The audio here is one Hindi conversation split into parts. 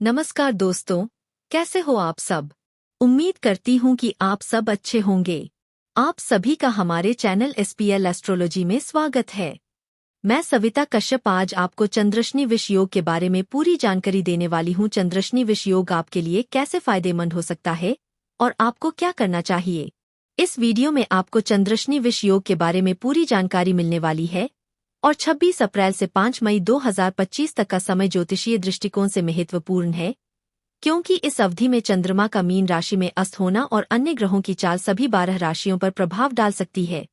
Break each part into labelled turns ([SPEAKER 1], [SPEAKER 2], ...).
[SPEAKER 1] नमस्कार दोस्तों, कैसे हो आप सब। उम्मीद करती हूँ कि आप सब अच्छे होंगे। आप सभी का हमारे चैनल SPL एस्ट्रोलॉजी में स्वागत है। मैं सविता कश्यप आज आपको चंद्रशनि विष योग के बारे में पूरी जानकारी देने वाली हूँ। चंद्रशनि विष योग आपके लिए कैसे फायदेमंद हो सकता है और आपको क्या करना चाहिए। इस वीडियो में आपको चंद्रशनि विष योग के बारे में पूरी जानकारी मिलने वाली है और 26 अप्रैल से 5 मई 2025 तक का समय ज्योतिषीय दृष्टिकोण से महत्वपूर्ण है, क्योंकि इस अवधि में चंद्रमा का मीन राशि में अस्त होना और अन्य ग्रहों की चाल सभी 12 राशियों पर प्रभाव डाल सकती है।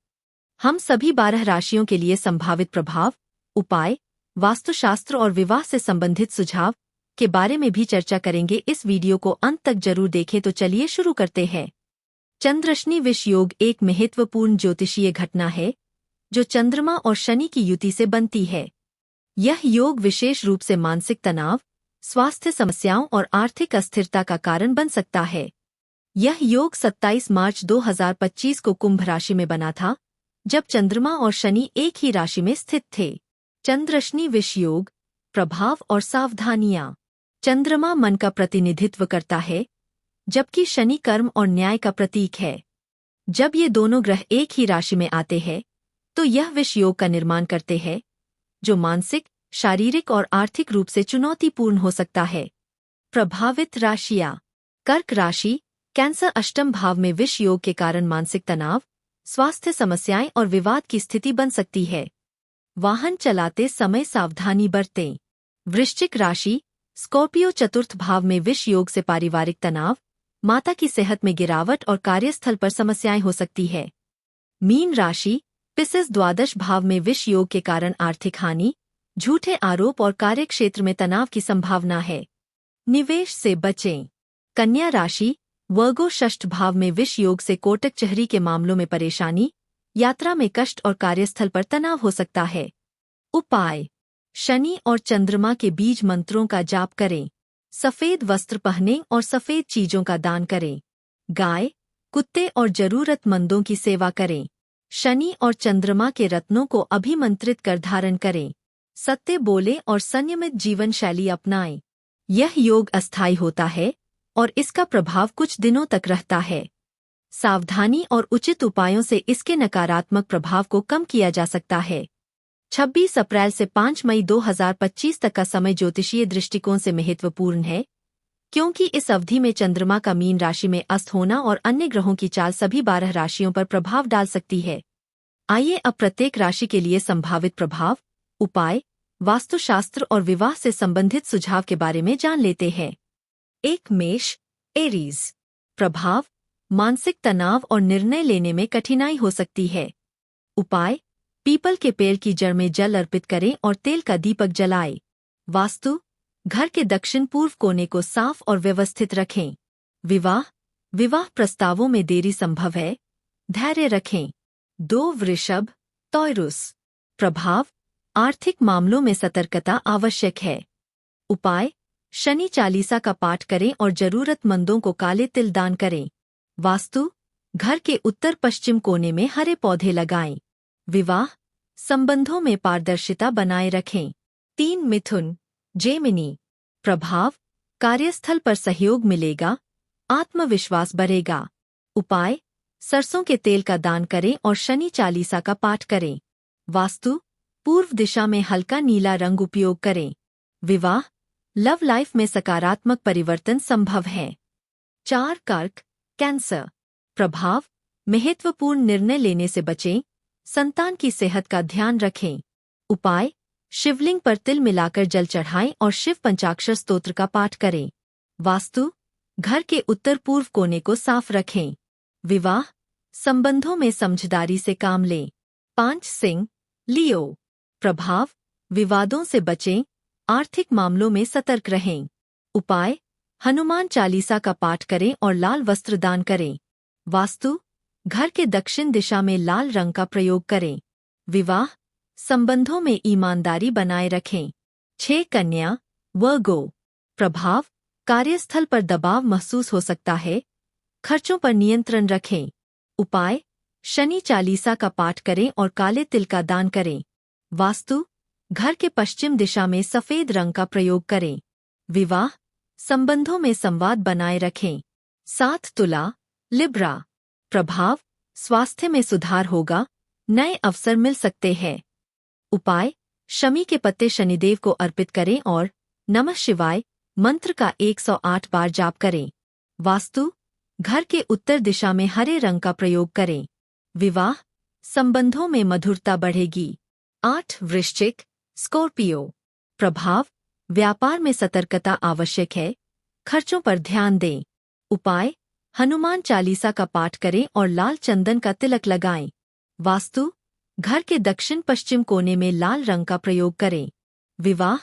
[SPEAKER 1] हम सभी 12 राशियों के लिए संभावित प्रभाव, उपाय, वास्तुशास्त्र और विवाह से संबंधित सुझाव के बारे में भी चर्चा करेंगे। इस वीडियो को अंत तक जरूर देखें। तो चलिए शुरू करते हैं। चंद्रशनि विष योग एक महत्वपूर्ण ज्योतिषीय घटना है जो चंद्रमा और शनि की युति से बनती है। यह योग विशेष रूप से मानसिक तनाव, स्वास्थ्य समस्याओं और आर्थिक अस्थिरता का कारण बन सकता है। यह योग 27 मार्च 2025 को कुंभ राशि में बना था, जब चंद्रमा और शनि एक ही राशि में स्थित थे। चंद्रशनि विष योग, प्रभाव और सावधानियां। चंद्रमा मन का प्रतिनिधित्व करता है, जबकि शनि कर्म और न्याय का प्रतीक है। जब ये दोनों ग्रह एक ही राशि में आते हैं तो यह विष योग का निर्माण करते हैं, जो मानसिक, शारीरिक और आर्थिक रूप से चुनौतीपूर्ण हो सकता है। प्रभावित राशियां। कर्क राशि, कैंसर अष्टम भाव में विष योग के कारण मानसिक तनाव, स्वास्थ्य समस्याएं और विवाद की स्थिति बन सकती है। वाहन चलाते समय सावधानी बरतें। वृश्चिक राशि, स्कॉर्पियो चतुर्थ भाव में विष योग से पारिवारिक तनाव, माता की सेहत में गिरावट और कार्यस्थल पर समस्याएं हो सकती है। मीन राशि, पिसिस द्वादश भाव में विष योग के कारण आर्थिक हानि, झूठे आरोप और कार्यक्षेत्र में तनाव की संभावना है। निवेश से बचें। कन्या राशि, वर्गो षष्ठ भाव में विष योग से कोटक चहरी के मामलों में परेशानी, यात्रा में कष्ट और कार्यस्थल पर तनाव हो सकता है। उपाय, शनि और चंद्रमा के बीज मंत्रों का जाप करें। सफेद वस्त्र पहनें और सफेद चीजों का दान करें। गाय, कुत्ते और जरूरतमंदों की सेवा करें। शनि और चंद्रमा के रत्नों को अभिमंत्रित कर धारण करें। सत्य बोले और संयमित जीवन शैली अपनाएं। यह योग अस्थायी होता है और इसका प्रभाव कुछ दिनों तक रहता है। सावधानी और उचित उपायों से इसके नकारात्मक प्रभाव को कम किया जा सकता है। 26 अप्रैल से 5 मई 2025 तक का समय ज्योतिषीय दृष्टिकोण से महत्वपूर्ण है, क्योंकि इस अवधि में चंद्रमा का मीन राशि में अस्त होना और अन्य ग्रहों की चाल सभी 12 राशियों पर प्रभाव डाल सकती है। आइए अब प्रत्येक राशि के लिए संभावित प्रभाव, उपाय, वास्तुशास्त्र और विवाह से संबंधित सुझाव के बारे में जान लेते हैं। 1 मेष, एरीज। प्रभाव, मानसिक तनाव और निर्णय लेने में कठिनाई हो सकती है। उपाय, पीपल के पेड़ की जड़ में जल अर्पित करें और तेल का दीपक जलाएं। वास्तु, घर के दक्षिण पूर्व कोने को साफ और व्यवस्थित रखें। विवाह प्रस्तावों में देरी संभव है, धैर्य रखें। 2 वृषभ, टॉयरुस। प्रभाव, आर्थिक मामलों में सतर्कता आवश्यक है। उपाय, शनि चालीसा का पाठ करें और जरूरतमंदों को काले तिल दान करें। वास्तु, घर के उत्तर पश्चिम कोने में हरे पौधे लगाएं। विवाह, संबंधों में पारदर्शिता बनाए रखें। 3 मिथुन, जेमिनी। प्रभाव, कार्यस्थल पर सहयोग मिलेगा, आत्मविश्वास बढ़ेगा। उपाय, सरसों के तेल का दान करें और शनि चालीसा का पाठ करें। वास्तु, पूर्व दिशा में हल्का नीला रंग उपयोग करें। विवाह, लव लाइफ में सकारात्मक परिवर्तन संभव है। 4 कर्क, कैंसर। प्रभाव, महत्वपूर्ण निर्णय लेने से बचें, संतान की सेहत का ध्यान रखें। उपाय, शिवलिंग पर तिल मिलाकर जल चढ़ाएं और शिव पंचाक्षर स्तोत्र का पाठ करें। वास्तु, घर के उत्तर पूर्व कोने को साफ रखें। विवाह, संबंधों में समझदारी से काम लें। 5 सिंह, लियो। प्रभाव, विवादों से बचें, आर्थिक मामलों में सतर्क रहें। उपाय, हनुमान चालीसा का पाठ करें और लाल वस्त्र दान करें। वास्तु, घर के दक्षिण दिशा में लाल रंग का प्रयोग करें। विवाह, संबंधों में ईमानदारी बनाए रखें। 6 कन्या, वर्गो। प्रभाव, कार्यस्थल पर दबाव महसूस हो सकता है, खर्चों पर नियंत्रण रखें। उपाय, शनि चालीसा का पाठ करें और काले तिल का दान करें। वास्तु, घर के पश्चिम दिशा में सफेद रंग का प्रयोग करें। विवाह, संबंधों में संवाद बनाए रखें। 7 तुला लिब्रा, प्रभाव, स्वास्थ्य में सुधार होगा, नए अवसर मिल सकते हैं। उपाय, शमी के पत्ते शनिदेव को अर्पित करें और नमः शिवाय मंत्र का 108 बार जाप करें। वास्तु, घर के उत्तर दिशा में हरे रंग का प्रयोग करें। विवाह, संबंधों में मधुरता बढ़ेगी। 8 वृश्चिक स्कॉर्पियो, प्रभाव, व्यापार में सतर्कता आवश्यक है, खर्चों पर ध्यान दें। उपाय, हनुमान चालीसा का पाठ करें और लाल चंदन का तिलक लगाएं। वास्तु, घर के दक्षिण पश्चिम कोने में लाल रंग का प्रयोग करें। विवाह,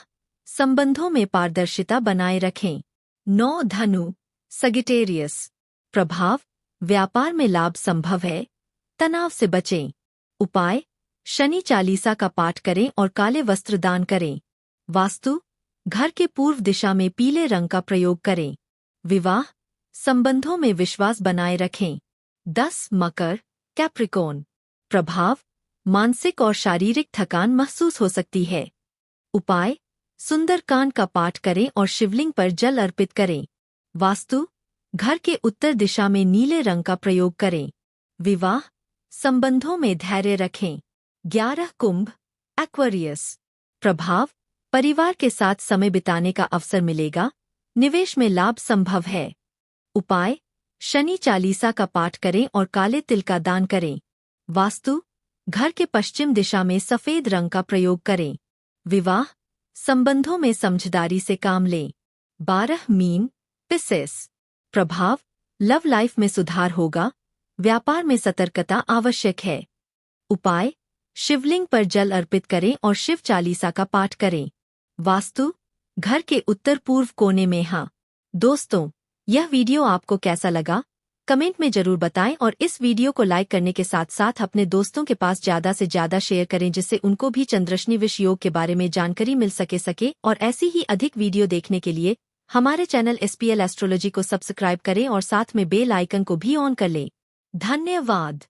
[SPEAKER 1] संबंधों में पारदर्शिता बनाए रखें। 9 धनु सगिटेरियस, प्रभाव, व्यापार में लाभ संभव है, तनाव से बचें। उपाय, शनि चालीसा का पाठ करें और काले वस्त्र दान करें। वास्तु, घर के पूर्व दिशा में पीले रंग का प्रयोग करें। विवाह, संबंधों में विश्वास बनाए रखें। 10 मकर कैप्रिकॉर्न, प्रभाव, मानसिक और शारीरिक थकान महसूस हो सकती है। उपाय, सुंदरकांड का पाठ करें और शिवलिंग पर जल अर्पित करें। वास्तु, घर के उत्तर दिशा में नीले रंग का प्रयोग करें। विवाह, संबंधों में धैर्य रखें। 11 कुंभ एक्वेरियस, प्रभाव, परिवार के साथ समय बिताने का अवसर मिलेगा, निवेश में लाभ संभव है। उपाय, शनि चालीसा का पाठ करें और काले तिल का दान करें। वास्तु, घर के पश्चिम दिशा में सफेद रंग का प्रयोग करें। विवाह, संबंधों में समझदारी से काम लें। 12 मीन पिसेस, प्रभाव, लव लाइफ में सुधार होगा, व्यापार में सतर्कता आवश्यक है। उपाय, शिवलिंग पर जल अर्पित करें और शिव चालीसा का पाठ करें। वास्तु, घर के उत्तर पूर्व कोने में। हाँ दोस्तों, यह वीडियो आपको कैसा लगा कमेंट में जरूर बताएं और इस वीडियो को लाइक करने के साथ साथ अपने दोस्तों के पास ज़्यादा से ज़्यादा शेयर करें, जिससे उनको भी चंद्रशनि विष योग के बारे में जानकारी मिल सके। और ऐसी ही अधिक वीडियो देखने के लिए हमारे चैनल SPL एस्ट्रोलॉजी को सब्सक्राइब करें और साथ में बेल आइकन को भी ऑन कर लें। धन्यवाद।